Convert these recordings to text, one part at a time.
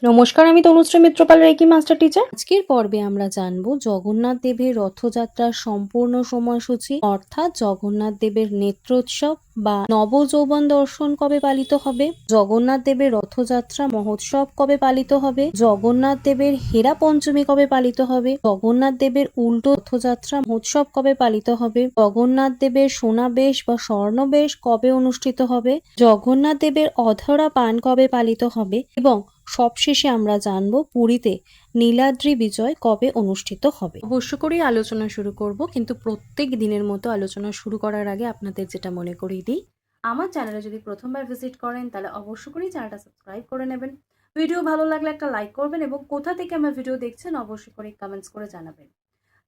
নমস্কার, আমি Tanushree Mitrapal, reiki master teacher. আজকের পর্বে আমরা জানবো জগন্নাথ দেবের রথযাত্রার সম্পূর্ণ সময়সূচি, অর্থাৎ জগন্নাথ দেবের নেত্রোৎসব বা নবযৌবন দর্শন কবে পালিত হবে, জগন্নাথ দেবের রথযাত্রা মহোৎসব কবে পালিত হবে, জগন্নাথ দেবের হেরা পঞ্চমী কবে পালিত হবে, জগন্নাথ দেবের উল্টো রথযাত্রা মহোৎসব কবে পালিত হবে, জগন্নাথ দেবের সোনাবেশ বা স্বর্ণবেশ কবে অনুষ্ঠিত হবে, জগন্নাথ দেবের অধরা পান কবে পালিত হবে এবং সবশেষে আমরা জানবো পুরীতে নীলাদ্রি বিজয় কবে অনুষ্ঠিত হবে। অবশ্য করেই আলোচনা শুরু করব, কিন্তু প্রত্যেক দিনের মতো আলোচনা শুরু করার আগে আপনাদের যেটা মনে করিয়ে দিই, আমার চ্যানেলে যদি প্রথমবার ভিজিট করেন তাহলে অবশ্য করেই চ্যানেলটা সাবস্ক্রাইব করে নেবেন। ভিডিও ভালো লাগলে একটা লাইক করবেন এবং কোথা থেকে আমার ভিডিও দেখছেন অবশ্যই করে কমেন্টস করে জানাবেন।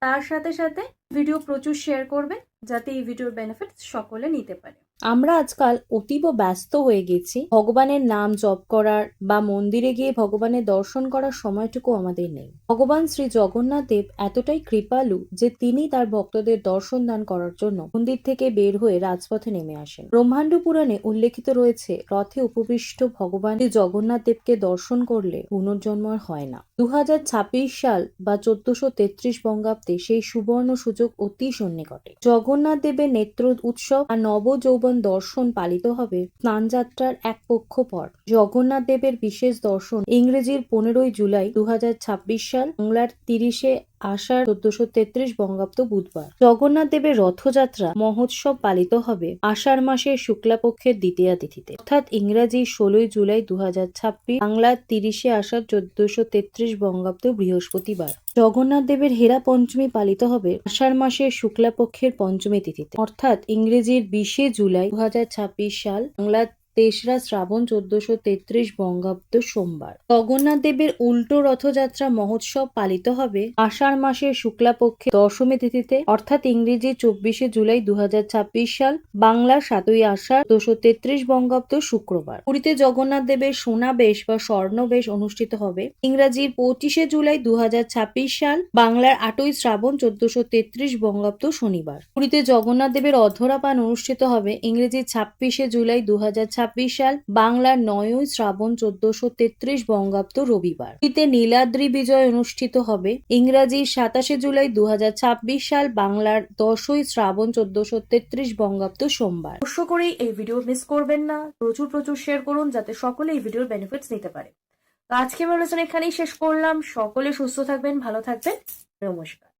তার সাথে সাথে ভিডিও প্রচুর শেয়ার করবেন যাতে এই ভিডিওর বেনিফিট সকলে নিতে পারে। আমরা আজকাল অতীব ব্যস্ত হয়ে গেছি, ভগবানের নাম জপ করার বা মন্দিরে গিয়ে ভগবানের দর্শন করার সময়টুকু আমাদের নেই। ভগবান শ্রী জগন্নাথ দেব এতটাই কৃপালু যে তিনি তার ভক্তদের দর্শন দান করার জন্য মন্দির থেকে বের হয়ে রাজপথে নেমে আসেন। ব্রহ্মাণ্ড পুরাণে উল্লেখিত রয়েছে, রথে উপবিষ্ট ভগবান শ্রী জগন্নাথ দেবকে দর্শন করলে পুনর্জন্ম আর হয় না। 2026 সাল বা 1433 বঙ্গাব্দে সেই সুবর্ণ সুযোগ অতি সন্নিকটে। জগন্নাথ দেবের নেত্র উৎসব আর নবযৌবন দর্শন পালিত হবে স্নানযাত্রার এক পক্ষ পর। জগন্নাথ দেবের বিশেষ দর্শন ইংরেজির 15 জুলাই 2026 সাল, বাংলার 30 আষাঢ় 1433 বঙ্গাব্দ বুধবার। জগন্নাথ দেবের রথযাত্রা মহোৎসব পালিত হবে আষাঢ় মাসের শুক্লাপক্ষের দ্বিতীয়া তিথিতে, অর্থাৎ ইংরাজি 16 জুলাই 2026, বাংলার 30 আষাঢ় 1433 বঙ্গাব্দ বৃহস্পতিবার। জগন্নাথ দেবের হেরা পঞ্চমী পালিত হবে আষাঢ় মাসের শুক্লাপক্ষের পঞ্চমী তিথিতে, অর্থাৎ ইংরেজির 20 জুলাই 2026 সাল, বাংলার 3রা শ্রাবণ 1433 বঙ্গাব্দ সোমবার। জগন্নাথ দেবের উল্টো রথযাত্রা মহোৎসব পালিত হবে আষাঢ় মাসের শুক্লাপক্ষে দশমী তিথিতে, অর্থাৎ ইংরেজি 24 জুলাই 2026 সাল, বাংলার 7ই আষাঢ় 1433 বঙ্গাব্দ শুক্রবার। পুরীতে জগন্নাথ দেবের সোনাবেশ বা স্বর্ণবেশ অনুষ্ঠিত হবে ইংরাজির 25 জুলাই 2026 সাল, বাংলার 8ই শ্রাবণ 1433 বঙ্গাব্দ শনিবার। পুরীতে জগন্নাথ দেবের অধরা পান অনুষ্ঠিত হবে ইংরেজি 26 জুলাই 2026 সাল, বাংলার 9ই শ্রাবণ 1433 বঙ্গাব্দ রবিবার। পুরীতে নীলাদ্রি বিজয় অনুষ্ঠিত হবে ইংরাজি 27 জুলাই 2026 সাল, বাংলার 10ই শ্রাবণ 1433 বঙ্গাব্দ সোমবার। অবশ্য করেই এই ভিডিও মিস করবেন না, প্রচুর শেয়ার করুন যাতে সকলে এই ভিডিওর বেনিফিটস নিতে পারে। তো আজকে আমি আলোচনা এখানেই শেষ করলাম। সকলে সুস্থ থাকবেন, ভালো থাকবেন, নমস্কার।